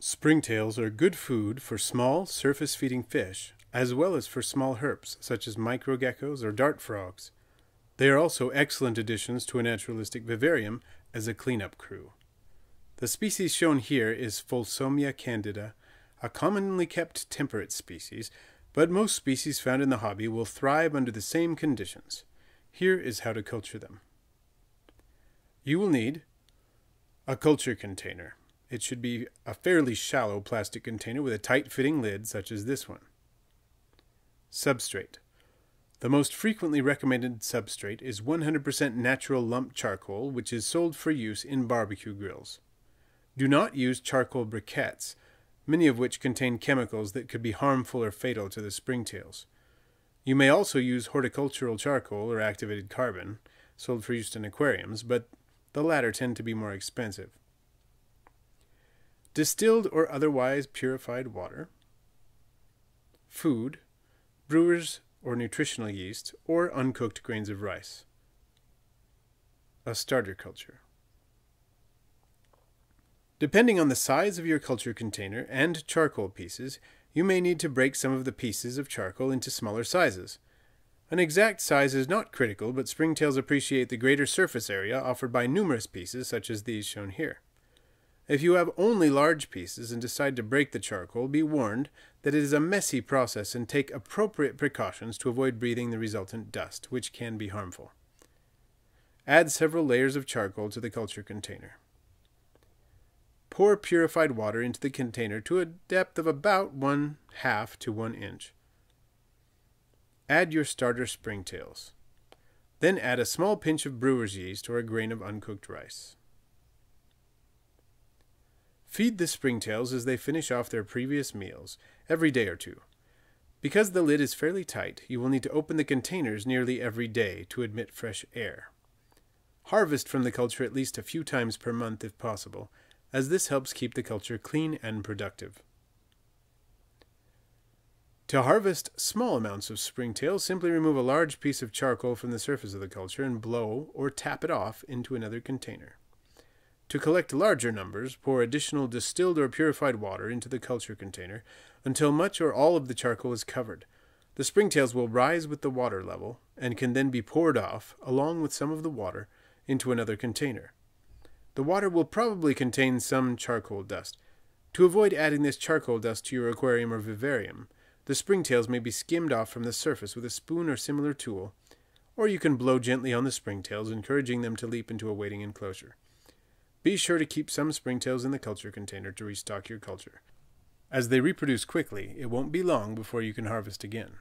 Springtails are good food for small, surface-feeding fish, as well as for small herps, such as microgeckos or dart frogs. They are also excellent additions to a naturalistic vivarium as a cleanup crew. The species shown here is Folsomia candida, a commonly kept temperate species, but most species found in the hobby will thrive under the same conditions. Here is how to culture them. You will need a culture container. It should be a fairly shallow plastic container with a tight-fitting lid, such as this one. Substrate. The most frequently recommended substrate is 100% natural lump charcoal, which is sold for use in barbecue grills. Do not use charcoal briquettes, many of which contain chemicals that could be harmful or fatal to the springtails. You may also use horticultural charcoal or activated carbon, sold for use in aquariums, but the latter tend to be more expensive. Distilled or otherwise purified water, food, brewers or nutritional yeast, or uncooked grains of rice. A starter culture. Depending on the size of your culture container and charcoal pieces, you may need to break some of the pieces of charcoal into smaller sizes. An exact size is not critical, but springtails appreciate the greater surface area offered by numerous pieces such as these shown here. If you have only large pieces and decide to break the charcoal, be warned that it is a messy process and take appropriate precautions to avoid breathing the resultant dust, which can be harmful. Add several layers of charcoal to the culture container. Pour purified water into the container to a depth of about 1/2 to 1 inch. Add your starter springtails. Then add a small pinch of brewer's yeast or a grain of uncooked rice. Feed the springtails as they finish off their previous meals, every day or two. Because the lid is fairly tight, you will need to open the containers nearly every day to admit fresh air. Harvest from the culture at least a few times per month if possible, as this helps keep the culture clean and productive. To harvest small amounts of springtails, simply remove a large piece of charcoal from the surface of the culture and blow or tap it off into another container. To collect larger numbers, pour additional distilled or purified water into the culture container until much or all of the charcoal is covered. The springtails will rise with the water level and can then be poured off, along with some of the water, into another container. The water will probably contain some charcoal dust. To avoid adding this charcoal dust to your aquarium or vivarium, the springtails may be skimmed off from the surface with a spoon or similar tool, or you can blow gently on the springtails, encouraging them to leap into a waiting enclosure. Be sure to keep some springtails in the culture container to restock your culture. As they reproduce quickly, it won't be long before you can harvest again.